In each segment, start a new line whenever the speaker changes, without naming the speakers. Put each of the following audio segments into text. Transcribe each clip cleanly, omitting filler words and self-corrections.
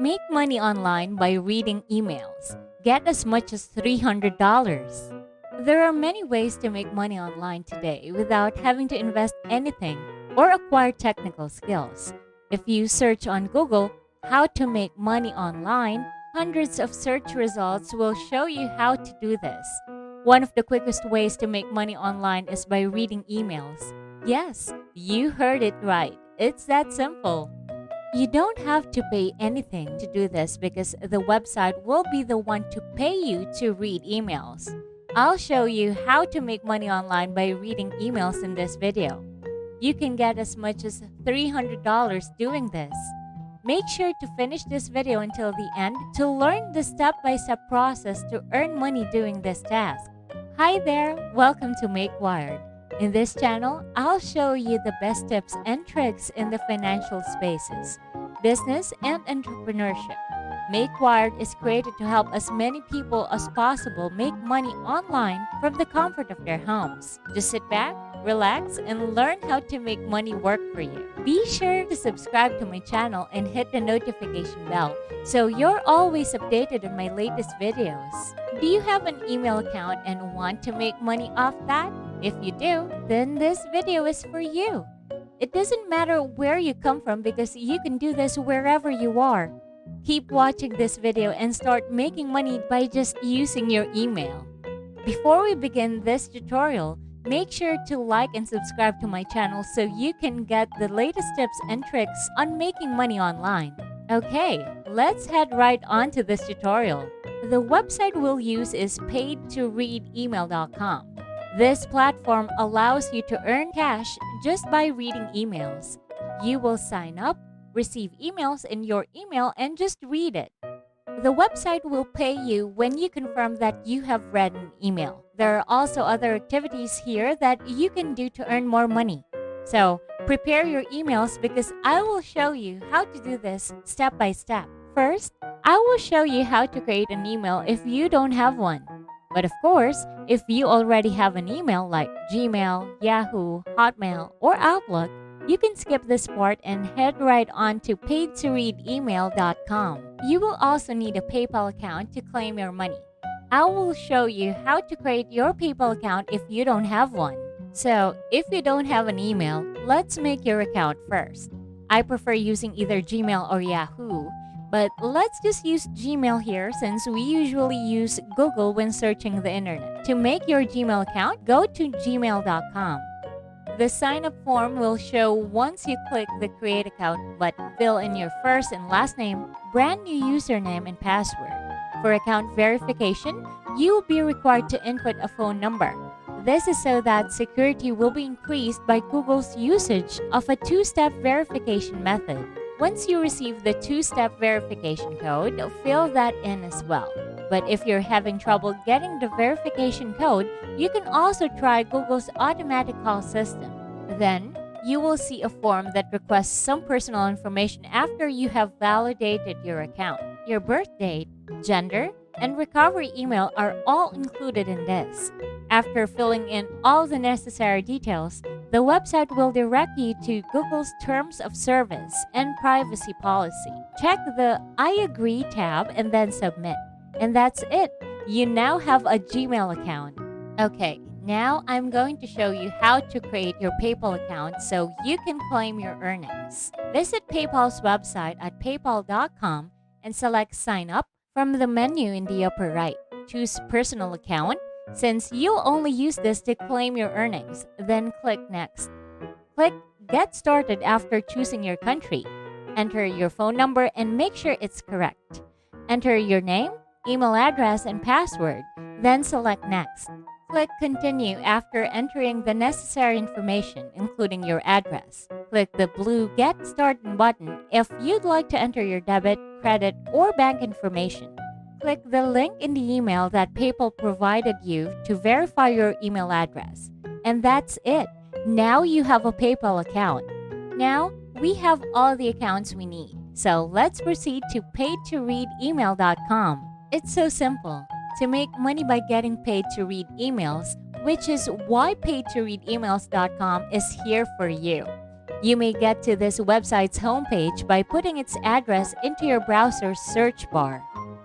Make money online by reading emails. Get as much as $300. There are many ways to make money online today without having to invest anything or acquire technical skills. If you search on Google, how to make money online, hundreds of search results will show you how to do this. One of the quickest ways to make money online is by reading emails. Yes, you heard it right. It's that simple. You don't have to pay anything to do this because the website will be the one to pay you to read emails. I'll show you how to make money online by reading emails in this video. You can get as much as $300 doing this. Make sure to finish this video until the end to learn the step-by-step process to earn money doing this task. Hi there, welcome to Make Wired. In this channel, I'll show you the best tips and tricks in the financial spaces, business, and entrepreneurship. Make Wired is created to help as many people as possible make money online from the comfort of their homes. Just sit back, relax, and learn how to make money work for you. Be sure to subscribe to my channel and hit the notification bell so you're always updated on my latest videos. Do you have an email account and want to make money off that? If you do, then this video is for you. It doesn't matter where you come from because you can do this wherever you are. Keep watching this video and start making money by just using your email. Before we begin this tutorial, make sure to like and subscribe to my channel so you can get the latest tips and tricks on making money online. Okay, let's head right on to this tutorial. The website we'll use is paidtoreademail.com. This platform allows you to earn cash just by reading emails. You will sign up, receive emails in your email, and just read it. The website will pay you when you confirm that you have read an email. There are also other activities here that you can do to earn more money. So, prepare your emails because I will show you how to do this step by step. First, I will show you how to create an email if you don't have one. But of course, if you already have an email like Gmail, Yahoo, Hotmail, or Outlook, you can skip this part and head right on to paidtoreademail.com. You will also need a PayPal account to claim your money. I will show you how to create your PayPal account if you don't have one. So, if you don't have an email, let's make your account first. I prefer using either Gmail or Yahoo, but let's just use Gmail here since we usually use Google when searching the internet. To make your Gmail account, go to gmail.com. The sign-up form will show once you click the Create Account button. Fill in your first and last name, brand new username, and password. For account verification, you will be required to input a phone number. This is so that security will be increased by Google's usage of a two-step verification method. Once you receive the two-step verification code, fill that in as well. But if you're having trouble getting the verification code, you can also try Google's automatic call system. Then, you will see a form that requests some personal information after you have validated your account. Your birth date, gender, and recovery email are all included in this. After filling in all the necessary details, the website will direct you to Google's Terms of Service and Privacy Policy. Check the I Agree tab and then submit. And that's it. You now have a Gmail account. Okay, now I'm going to show you how to create your PayPal account so you can claim your earnings. Visit PayPal's website at paypal.com and select Sign Up from the menu in the upper right. Choose Personal Account since you'll only use this to claim your earnings. Then click Next. Click Get Started after choosing your country. Enter your phone number and make sure it's correct. Enter your name, email address, and password. Then select Next. Click Continue after entering the necessary information, including your address. Click the blue Get Started button if you'd like to enter your debit, credit, or bank information. Click the link in the email that PayPal provided you to verify your email address. And that's it. Now you have a PayPal account. Now, we have all the accounts we need. So let's proceed to paidtoreademail.com. It's so simple. To make money by getting paid to read emails, which is why paidtoreademails.com is here for you. You may get to this website's homepage by putting its address into your browser's search bar.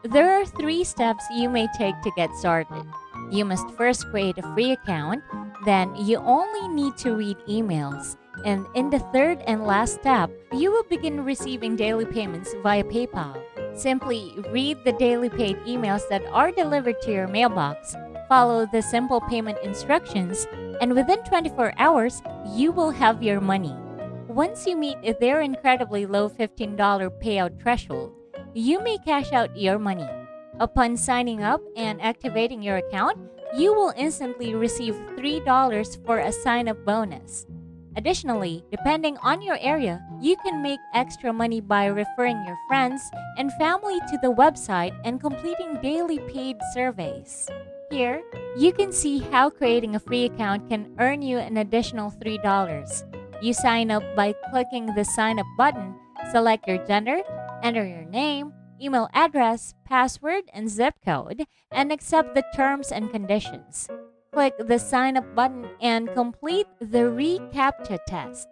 There are 3 steps you may take to get started. You must first create a free account, then you only need to read emails. And in the third and last step, you will begin receiving daily payments via PayPal. Simply read the daily paid emails that are delivered to your mailbox, follow the simple payment instructions, and within 24 hours, you will have your money. Once you meet their incredibly low $15 payout threshold, you may cash out your money. Upon signing up and activating your account, you will instantly receive $3 for a sign-up bonus. Additionally, depending on your area, you can make extra money by referring your friends and family to the website and completing daily paid surveys. Here, you can see how creating a free account can earn you an additional $3. You sign up by clicking the Sign Up button, select your gender, enter your name, email address, password, and zip code, and accept the terms and conditions. Click the Sign Up button and complete the reCAPTCHA test.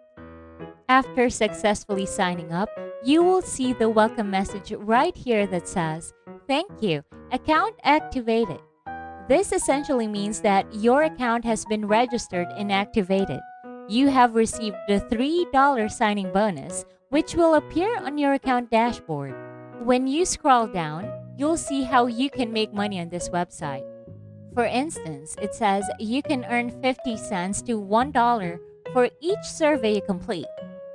After successfully signing up, you will see the welcome message right here that says, "Thank you, account activated." This essentially means that your account has been registered and activated. You have received the $3 signing bonus, which will appear on your account dashboard. When you scroll down, you'll see how you can make money on this website. For instance, it says you can earn 50 cents to $1 for each survey you complete.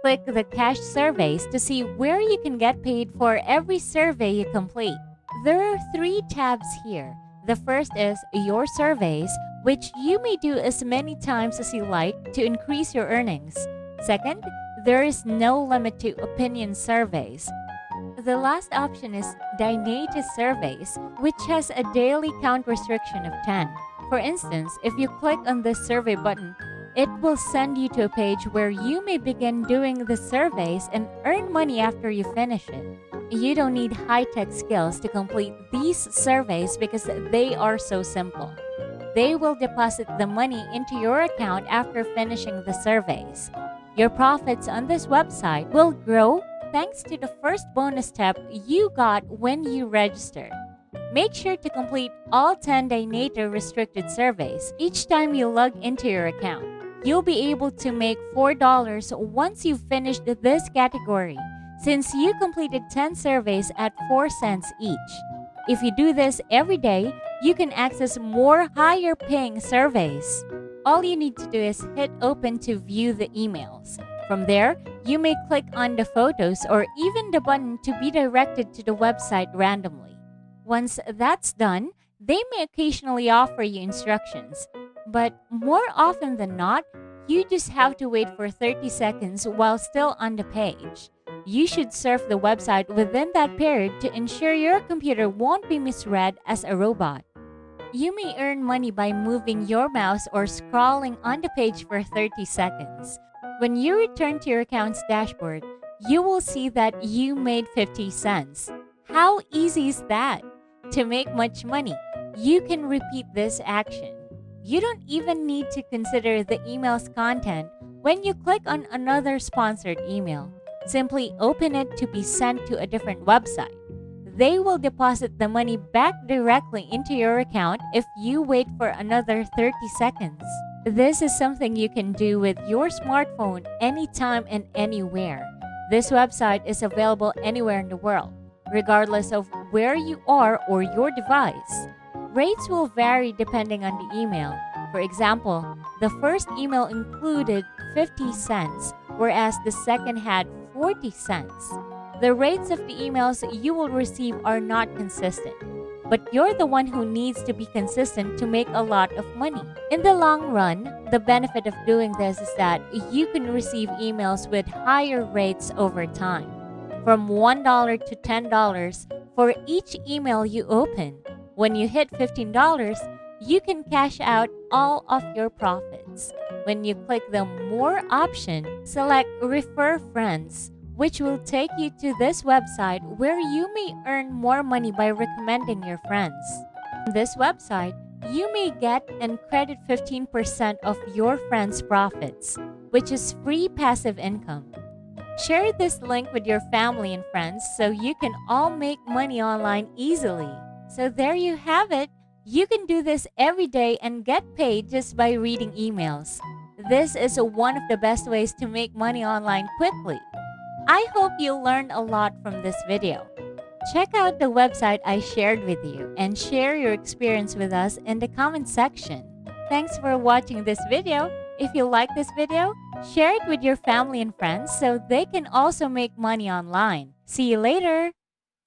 Click the Cash Surveys to see where you can get paid for every survey you complete. There are 3 tabs here. The first is Your Surveys, which you may do as many times as you like to increase your earnings. Second, there is no limit to opinion surveys. The last option is Dynate Surveys, which has a daily count restriction of 10. For instance, if you click on the survey button, it will send you to a page where you may begin doing the surveys and earn money after you finish it. You don't need high-tech skills to complete these surveys because they are so simple. They will deposit the money into your account after finishing the surveys. Your profits on this website will grow thanks to the first bonus step you got when you registered. Make sure to complete all 10 Dynate restricted surveys each time you log into your account. You'll be able to make $4 once you've finished this category, since you completed 10 surveys at 4 cents each. If you do this every day, you can access more higher paying surveys. All you need to do is hit open to view the emails. From there, you may click on the photos or even the button to be directed to the website randomly. Once that's done, they may occasionally offer you instructions. But more often than not, you just have to wait for 30 seconds while still on the page. You should surf the website within that period to ensure your computer won't be misread as a robot. You may earn money by moving your mouse or scrolling on the page for 30 seconds. When you return to your account's dashboard, you will see that you made 50 cents. How easy is that? To make much money, you can repeat this action. You don't even need to consider the email's content when you click on another sponsored email. Simply open it to be sent to a different website. They will deposit the money back directly into your account if you wait for another 30 seconds. This is something you can do with your smartphone anytime and anywhere. This website is available anywhere in the world, regardless of where you are or your device. Rates will vary depending on the email. For example, the first email included 50 cents, whereas the second had 40 cents. The rates of the emails you will receive are not consistent, but you're the one who needs to be consistent to make a lot of money. In the long run, the benefit of doing this is that you can receive emails with higher rates over time, from $1 to $10 for each email you open. When you hit $15, you can cash out all of your profits. When you click the More option, select Refer Friends, which will take you to this website where you may earn more money by recommending your friends. On this website, you may get and credit 15% of your friends' profits, which is free passive income. Share this link with your family and friends so you can all make money online easily. So there you have it. You can do this every day and get paid just by reading emails. This is one of the best ways to make money online quickly. I hope you learned a lot from this video. Check out the website I shared with you and share your experience with us in the comment section. Thanks for watching this video. If you like this video, share it with your family and friends so they can also make money online. See you later!